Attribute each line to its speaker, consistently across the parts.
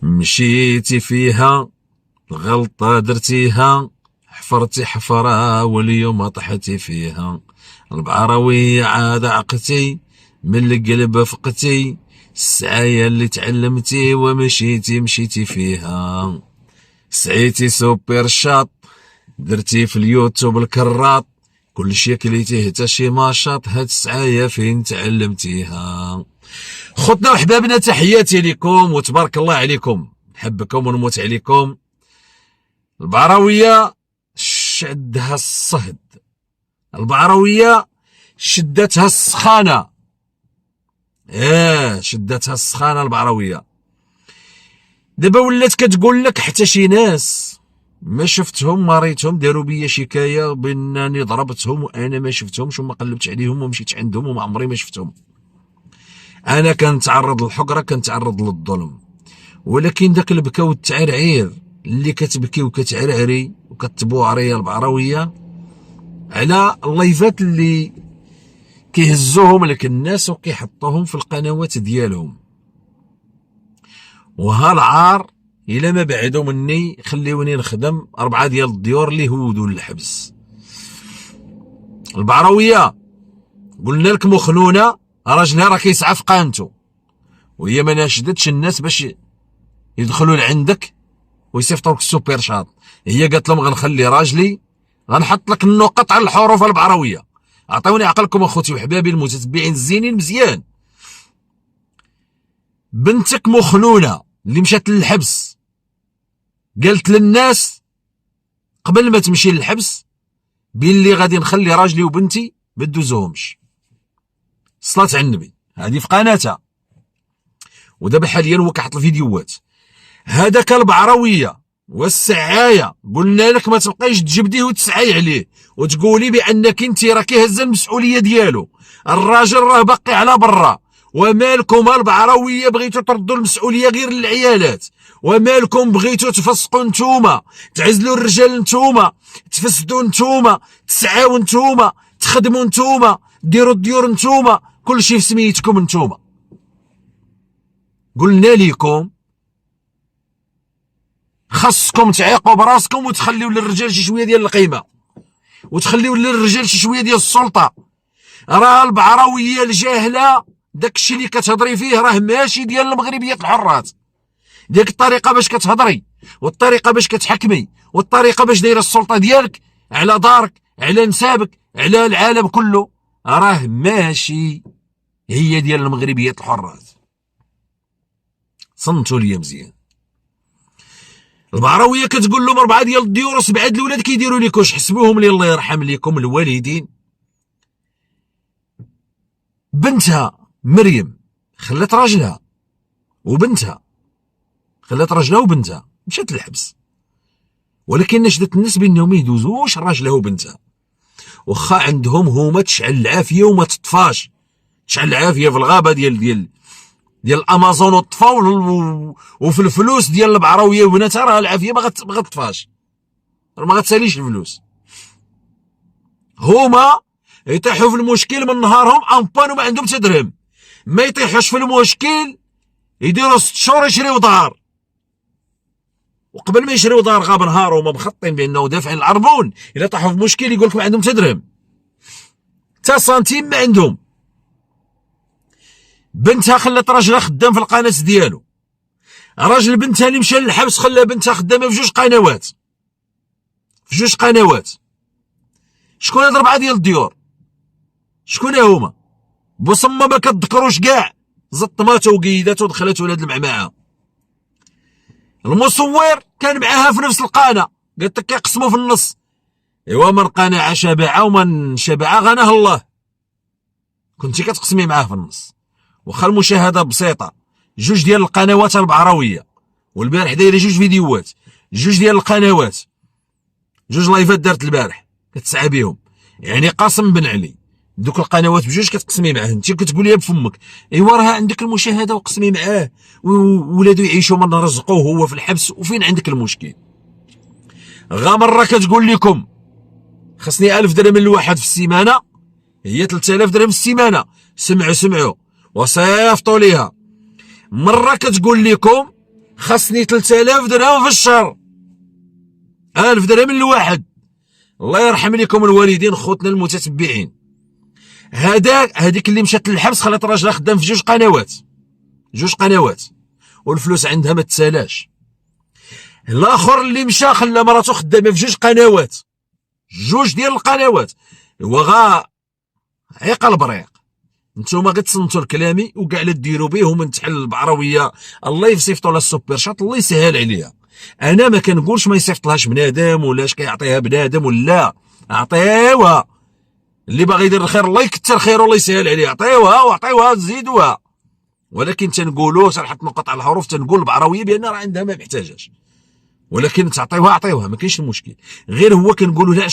Speaker 1: مشيتي فيها الغلطة درتيها، حفرتي حفرة واليوم طحتي فيها. البعروية عاد عقتي من القلب فقتي، السعاية اللي تعلمتي مشيتي فيها. سعيتي سوبر شاط درتي في اليوتيوب الكراط، كل شي كليتيه حتى شي ماشاط، هاد السعاية فين تعلمتيها. خوتنا وحبابنا تحياتي لكم وتبارك الله عليكم، نحبكم ونموت عليكم. البعروية شدها الصهد، البعروية شدتها السخانة، شدتها السخانة البعروية. دابا ولات كتقول لك حتى شي ناس ما شفتهم ما ريتهم داروا بيا شكايه بانني ضربتهم وانا ما شفتهمش وما قلبتش عليهم وما مشيتش عندهم وما عمري ما شفتهم. انا كنتعرض للحقره، كنتعرض للظلم، ولكن داك البكا والتعرعير اللي كتبكي وكتعرعري وكتبوعري البعرويه على اللايفات اللي كيهزوهم لك الناس وكيحطوهم في القنوات ديالهم، وها العار إلا ما بعدوا مني خليوني نخدم 4 ديال الديور اللي هودوا للحبس. البعروية قلنا لك مخنونة، راجلها راه كيسعى في قانته، وهي ما ناشدتش الناس باش يدخلوا لعندك ويصيفطوا لك السوبر شاط. هي قالت لهم غنخلي راجلي، غنحط لك النقط على الحروف البعروية. عطيوني عقلكم اخوتي وحبابي المتتبعين الزينين مزيان. بنتك مخنونة اللي مشات للحبس قالت للناس قبل ما تمشي للحبس باللي غادي نخلي راجلي وبنتي ما دوزوهمش. صلاة على النبي، هذه في قناتها، ودابا حاليا هو كيحط الفيديوهات. هذاك البعروية والسعاية قلنا لك ما تبقايش تجبديه وتسعي عليه وتقولي بانك انت راكي هزه المسؤوليه ديالو. الراجل راه باقي على برا، ومالكم البعروية بغيتوا تردوا المسؤوليه غير للعيالات، ومالكم بغيتوا تفسقوا نتوما، تعزلوا الرجال نتوما، تفسدوا نتوما، تسعاو نتوما، تخدموا نتوما، ديروا الديور نتوما، كل شيء في سميتكم نتوما. قلنا لكم خاصكم تعيقوا براسكم وتخليوا للرجال شي شويه ديال القيمه، وتخليوا للرجال شي شويه ديال السلطه. راه البعروية الجاهله داكشي اللي كتهضري فيه راه ماشي ديال المغربيات الحرات. ديك الطريقه باش كتهضري والطريقه باش كتحكمي والطريقه باش دايره السلطه ديالك على دارك على نسابك على العالم كله راه ماشي هي ديال المغربيات الحرات. صنتوا ليا مزيان. البعروية كتقول لهم 4 ديال الديور و7 د الولاد كيديروا لك واش حسبوهم لي الله يرحم لكم الوالدين. بنتها مريم خلات راجلها وبنتها، خلات راجلها وبنتها مشات للحبس، ولكن نشدت الناس بانهم ما يدوزوش راجلها وبنتها، واخا عندهم هما تشعل العافيه وما تطفاش. تشعل العافيه في الغابه ديال الامازون وطفاو، وفي الفلوس ديال البعرويه وبناتها راه العافيه ما غتطفاش، ما غتساليش الفلوس. هما يطيحوا في المشكل من نهارهم امبان وما عندهم حتى درهم، ما يطيحوش في المشكل يديروا 6 شهور يشريو دار، وقبل ما يشريو دار غاب نهار وما مخطين بانه دافعين العربون. الا طاحوا في مشكل يقول لك ما عندهم حتى درهم، حتى سنتيم ما عندهم. بنتها خلات راجلها خدام في القناه ديالو، راجل بنتها اللي مشى للحبس خلى بنتها خدامه في 2 قنوات، في 2 قنوات. شكون هاد 4 ديال الديور؟ شكون هما؟ بصمه ما كتذكروش كاع، زطماتو وقيداتو ودخلات ولاد المعمعه. المصور كان معاها في نفس القناه، قالت لك كيقسموا في النص. ايوا من قناعه شبعه ومن شبعه غناه الله، كنتي كتقسمي معاه في النص. واخا المشاهده بسيطه، 2 ديال القنوات البعرويه، والبارح دايره 2 فيديوهات، 2 ديال القنوات، 2 لايفات دارت البارح كتسعى بهم. يعني قاسم بن علي دوك القنوات ب2 كتقسمي معاه، انت كتقوليها بفمك ايوا راه عندك المشاهده وقسمي معاه وولادو يعيشوا من رزقوه هو في الحبس، وفين عندك المشكل؟ غا مره كتقول لكم خصني 1000 درهم الواحد في السيمانه، هي 3000 درهم في السيمانه. سمعوا وصيفطوا ليها. مره كتقول لكم خاصني 3000 درهم في الشهر، 1000 درهم للواحد. الله يرحم لكم الوالدين خوتنا المتتبعين. هذيك اللي مشات للحبس خلات راجلها خدام في جوج قنوات والفلوس عندها ما تسالاش. الاخر اللي مشى خلى مراته خدامه في جوج ديال القنوات. هو عيق البريق. نتوما غتصنتوا لكلامي وكاع لا ديروا به ومن تحل البعرويه الله يصيفطوا لها السوبر شات الله يسهل عليها. انا ما كنقولش ما يصيفطلهاش بنادم ولاش كيعطيها بنادم ولا عطيوها. اللي باغي يدير الخير الله يكثر خيره والله يسهل عليه، عطيوها زيدوها. ولكن تنقولوا تنحط نقط على الحروف، تنقول البعرويه بان راه عندها ما محتاجاش، ولكن تعطيوها عطيوها ما كاينش المشكل. غير هو كنقولوا لها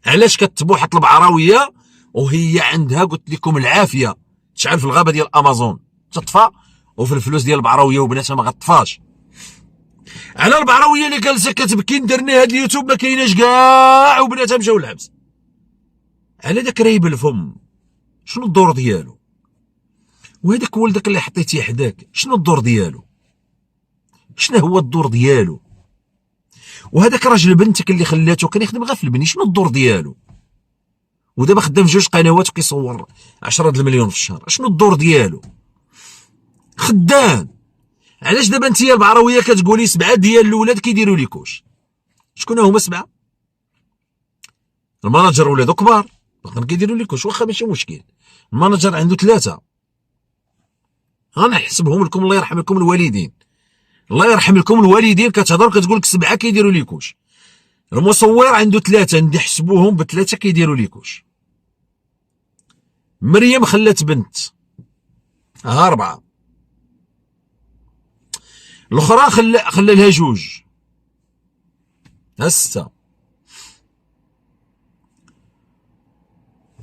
Speaker 1: علاش كتبوحط البعرويه وهي عندها قلت لكم العافيه تشعل في الغابه ديال امازون تطفى، وفي الفلوس ديال البعرويه وبناتها ما غطفاش. على البعرويه اللي جالسه كتبكي درنا هاد اليوتيوب ما كايناش كاع وبناتها مشاو للحبس. على داك ريب الفم شنو الدور ديالو؟ وهذاك ولدك اللي حطيتيه حداك شنو الدور ديالو؟ شنو هو الدور ديالو؟ وهذاك راجل بنتك اللي خلاته كان يخدم غير في البني شنو الدور ديالو؟ ودابا خدام في جوج قنوات وكيصور 10 المليون في الشهر، شنو الدور ديالو؟ خدام. علاش دابا انت البعرويه كتقولي 7 ديال الاولاد كيديروا لي كوش؟ شكون هما 7؟ الماناجر ولادو كبار باقيين كيديروا لي كوش واخا ماشي مشكل. الماناجر عنده 3 غنحسبهم لكم الله يرحم لكم الوالدين. الله يرحم لكم الوالدين كتهضر كتقول لك 7 كيديروا لي كوش. المصور عنده 3 نحسبوهم ب3 كيديروا لي كوش. مريم خلات بنت 4، الاخرى خلى لها 2 6،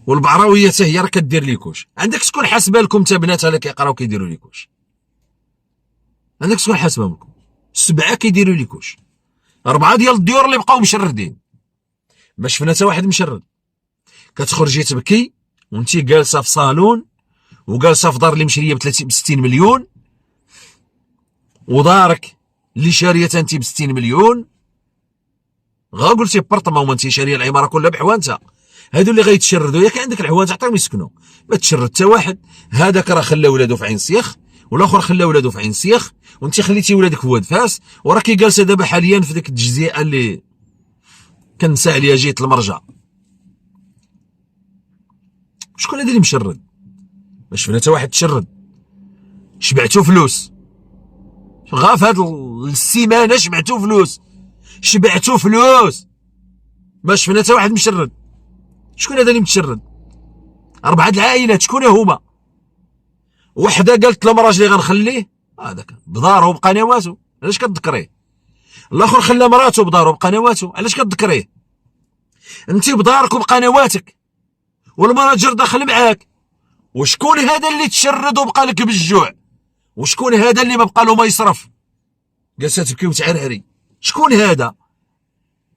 Speaker 1: والبعراويه حتى هي راه كدير لي كوش. عندك شكون حاسبه لكم تا بناتها اللي كيقراو كيديروا لي كوش؟ عندك شكون حاسبهم لكم؟ 7 كيديروا لي كوش، 4 ديال الديور اللي بقاو مشردين ما شفنا حتى واحد مشرد. كتخرجي تبكي وانتي جالسه في صالون وجالسه في دار اللي مشريه ب 60 مليون، ودارك اللي شاريتها انت ب 60 مليون. قلتي برطمه وما انت شاريه العماره كلها بحوانتها. هادو اللي غيتشردوا ياك عندك الحوانت عطيهم يسكنوا، ما تشرد حتى واحد. هذاك راه خلى ولادو في عين سيخ والاخر خلى ولادو في عين سيخ، وانت خليتي ولادك في واد فاس، وراكي جالسه دابا حاليا في ديك التجزئه اللي كنسى عليها جهه المرجع. شكون هذا اللي مشرد؟ ما شفنا حتى واحد تشرد. شبعتو فلوس غا في هاد السيمانه، شبعتو فلوس ما شفنا حتى واحد مشرد. شكون هذا اللي متشرد؟ 4 العائلات شكون هما؟ وحده قالت لهم راجلي غنخليه هذاك بدارو وبقنواتو علاش كتذكريه؟ الاخر خلى مراته بدارو وبقنواتو علاش كتذكريه؟ انت بدارك وبقنواتك والماناجر داخل معاك. وشكون هذا اللي تشرد وبقى لك بالجوع؟ وشكون هذا اللي ما بقى له ما يصرف؟ جالسه تبكي وتعرعري. شكون هذا؟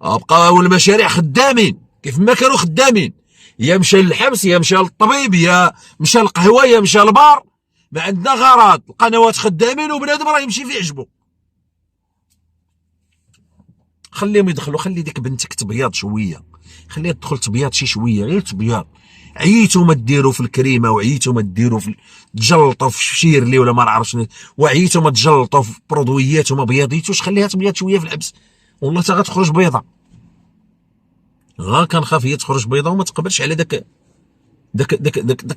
Speaker 1: بقاو المشاريع خدامين كيف ما كانوا خدامين، يا مشى للحبس يا مشى للطبيب يا مشى للقهوه يا مشى للبار. ما عندنا غرض، القنوات خدامين وبنادم راه يمشي في عجبو. خليهم يدخلوا، خلي ديك بنتك تبيض شويه، خليها تدخل تبيض شي شويه غير تبيض. عييتوا ما ديروا في الكريمه وعييتوا ما ديروا في تجلطوا في شيرلي ولا ما نعرفش، وعييتوا ما تجلطوا في برودويات وما بيضيتوش. خليها تبيض شويه في الحبس والله تا غتخرج بيضه. كنخاف هي تخرج بيضه وما تقبلش على داك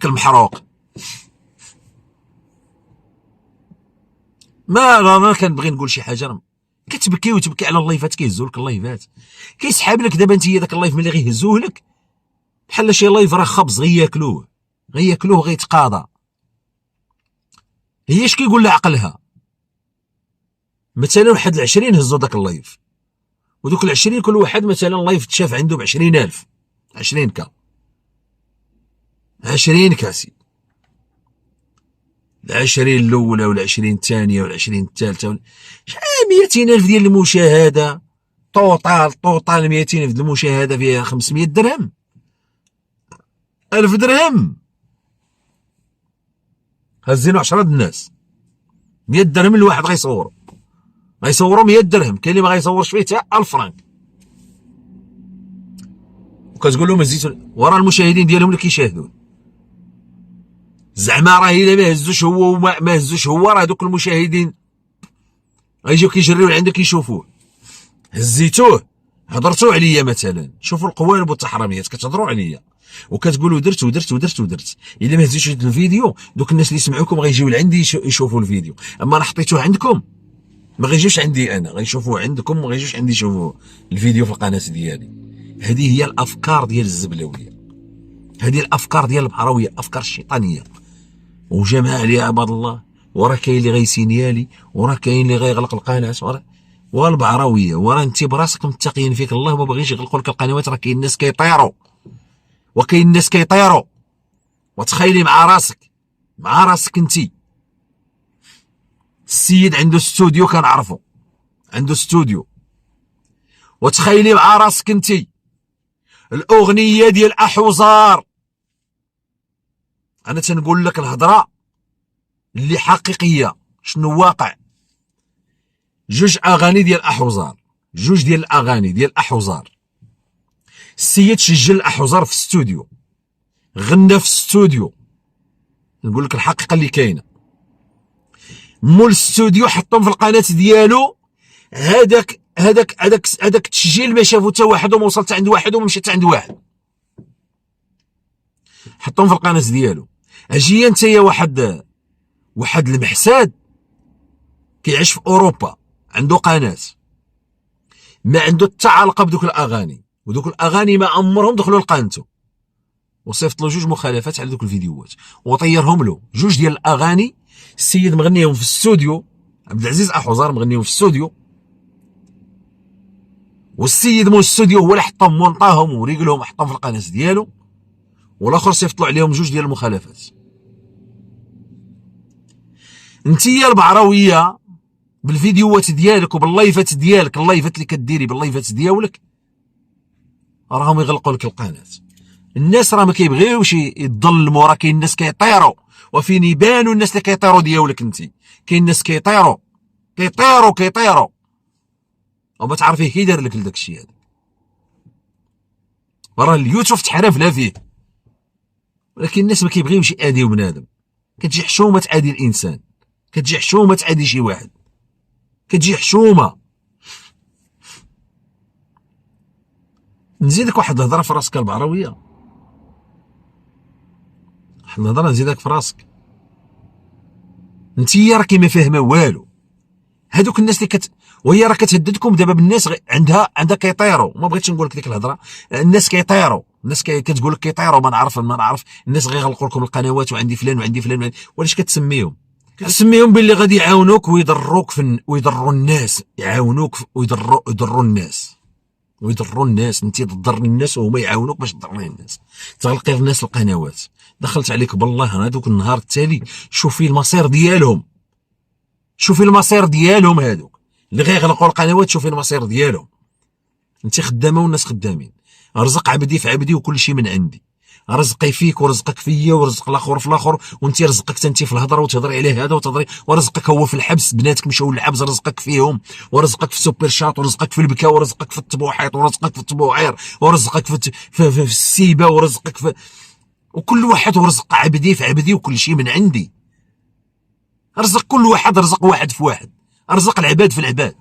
Speaker 1: المحروق. ما كنبغي نقول شي حاجه. كتبكي وتبكي على اللايفات كيهزوا لك اللايفات، كيسحاب لك دابا انت داك اللايف ملي غيهزوه لك بحال شي لايف راه خبز غياكلوه غيتقاضى. هي اش كيقول لها عقلها؟ مثلا واحد 20 هزوا داك اللايف، ودوك 20 كل واحد مثلا لايف تشاف عنده ب 20,000 20 كا 20 كاسي، ال20 الاولى وال20 الثانيه وال20 الثالثه شحال 200,000 ديال المشاهده. طوطال 200,000 ديال المشاهده فيها 500 درهم 1000 درهم. هزينو 10 د الناس 100 درهم الواحد غيصوروا 100 درهم. كاين اللي ما غيصورش فيه حتى 1000 فرانك، وكتقول لهم هزيتو ورا المشاهدين ديالهم اللي كيشاهدون. زعما راه الا ما هزوش هو وما هزوش هو، راه دوك المشاهدين غيجيو كيجريو لعندك يشوفوه. هزيتوه، هضرتوا عليا مثلا، شوفوا القوالب والتحرميات كتهضروا عليا وكتقولوا درت ودرت ودرت ودرت. الا ما هزيتوش الفيديو دوك الناس اللي سمعوكم غيجيو لعندي يشوفوا الفيديو، اما انا حطيتوه عندكم ما غيجيوش عندي انا، غيشوفوه عندكم ما غيجيوش عندي يشوفوا الفيديو في القناه ديالي. هذه هي الافكار ديال الزبلويه، هذه الافكار ديال البحراويه، افكار شيطانيه. وجماعه يا عباد الله، وراه كاين اللي غيسينيالي، وراه كاين اللي غيغلق القناه، والبعراويه وراه انت براسك متقين فيك الله وما باغيش يغلقوا لك القنوات. راه كاين الناس كيطيروا، وكاين الناس كيطيروا. وتخيلي مع راسك انت. السيد عنده استوديو كنعرفو، عنده استوديو. وتخيلي مع راسك انت الاغنيه ديال احوزار. انا تنقول لك الهضره اللي حقيقيه، شنو واقع. جوج اغاني ديال احوزار، جوج ديال الاغاني ديال احوزار. السيد سجل الاحوزار في استوديو، غنى في استوديو. نقول لك الحقيقه اللي كاينه. مول الاستوديو حطهم في القناه ديالو. هذاك التسجيل ما شافو حتى واحد، وما وصلت عند واحد وما مشيت عند واحد. حطهم في القناه ديالو. اجي انت يا واحد المحساد كيعيش في اوروبا، عنده قناه ما عنده حتى علاقه بدوك الاغاني، ودوك الاغاني ما عمرهم دخلوا لقناته، وصيفط له جوج مخالفات على دوك الفيديوهات وطيرهم له. جوج ديال الاغاني السيد مغنيهم في الاستوديو، عبد العزيز احوزار مغنيهم في الاستوديو، والسيد مول الاستوديو هو اللي حطهم ونطاهم وريقلهم حطهم في القناه ديالو، والاخر صيفط له عليهم جوج ديال المخالفات. انتيا البعراويه بالفيديوهات ديالك وباللايفات ديالك، اللايفات اللي كديري باللايفات ديالك، راهم يغلقوا لك القناه. الناس راه ما كيبغيوش يتظلموا، راه كاين الناس كيطيروا، وفين يبانوا الناس اللي كيطيروا ديالك انت. كاين الناس كيطيروا وما تعرفيه كي دار لك لداك الشيء هذا. راه اليوتيوب تحرف لا فيه، ولكن الناس ما كيبغيوش يأذيو بنادم. كتجي حشومه تأذي الانسان، كتجي حشومه تأذي شي واحد، كتجي حشومه. نزيدك واحد الهضره في راسك البعراويه، واحد الهضره نزيدك في راسك. انتيا راكي ما فاهمه والو. هذوك الناس اللي وهي راه كتهددكم دابا بالناس عندها كيطيروا. ما بغيتش نقول لك ديك الهضره. الناس كيطيروا، الناس كتقول لك كيطيروا. ما نعرف الناس غيغلقوا لكم القنوات، وعندي فلان وعندي فلان. وعلاش كتسميهم؟ كتسميهم باللي غادي يعاونوك ويضروك ويضروا الناس، يعاونوك ويضروا الناس. انت تضر الناس وهما يعاونوك باش تضر الناس، تغلقي الناس القنوات. دخلت عليك بالله هذوك النهار التالي شوفي المصير ديالهم، هذوك اللي غيغلقوا القنوات. شوفي المصير ديالهم. انت خدامه والناس خدامين. رزق عبدي في عبدي وكل شيء من عندي. رزقي فيك ورزقك فيا ورزق الاخر في الاخر، وانت رزقك انت في الهضره وتهضري عليه هذا وتهضري. ورزقك هو في الحبس، بناتك مشاو للحبس رزقك فيهم. ورزقك في سوبر شاط، ورزقك في البكا، ورزقك في الطبوحيط، ورزقك في الطبوعير، ورزقك في السيبه، ورزقك في وكل واحد. ورزق عبدي في عبدي وكل شيء من عندي. رزق كل واحد، رزق واحد في واحد، رزق العباد في العباد.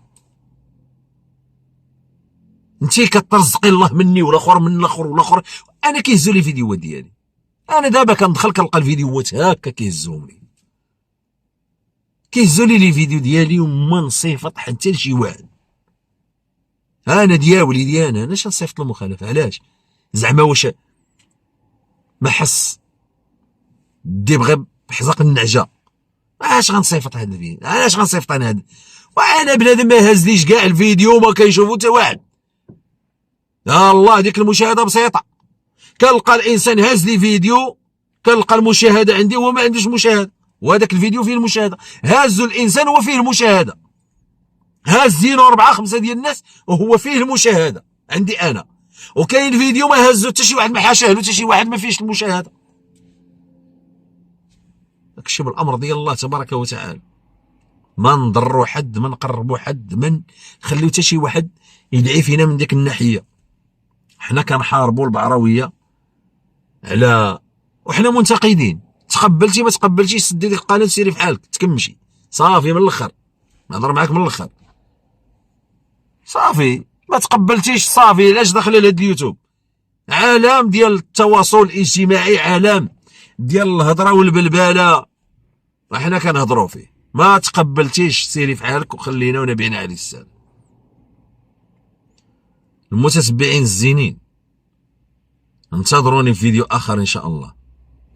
Speaker 1: انتي كترزقي الله مني والاخر من الاخر والاخر. انا كيهزوا لي فيديوهات ديالي. انا دابا كندخل كنلقى الفيديوهات هكا كيهزوهم لي، كيهزوا لي فيديو ديالي وما نصيفط حتى لشي واحد. انا ديالي انا علاش نصيفط له مخالفه؟ علاش؟ زعما واش ما حس دي بغى بحزق النعجه؟ علاش غنصيفط هذا الفيديو؟ علاش غنصيفط انا هذا؟ وانا بنادم ما هزليش كاع الفيديو وما كيشوفو حتى واحد. يا الله ديك المشاهده بسيطه. كنلقى الانسان هاز لي فيديو، كنلقى المشاهده عندي وما عنديش مشاهده، وهذاك الفيديو فيه المشاهده. هازو الانسان وفيه المشاهده، هازينو 4 5 ديال الناس وهو فيه المشاهده عندي انا. وكاين فيديو ما هزو حتى شي واحد، ما حاشاه له حتى شي واحد، ما فيهش ما نضروا حد، ما نقربوا حد، ما نخليو حتى شي واحد يدعي فينا من ديك الناحيه. حنا كنحاربوا البعرويه على، وحنا منتقدين. تقبلتي ما تقبلتيش سدي ديك القناه سيري في حالك تكمشي صافي. من الاخر نهضر معاك من الاخر صافي. ما تقبلتيش صافي. علاش داخله لهاد اليوتيوب؟ عالم ديال التواصل الاجتماعي، عالم ديال الهضره والبلباله، وحنا كنهضروا فيه. ما تقبلتيش سيري في حالك وخلينا ونبينا عليه السلام. المتتبعين الزينين انتظروني في فيديو اخر ان شاء الله.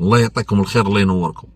Speaker 1: الله يعطيكم الخير، الله ينوركم.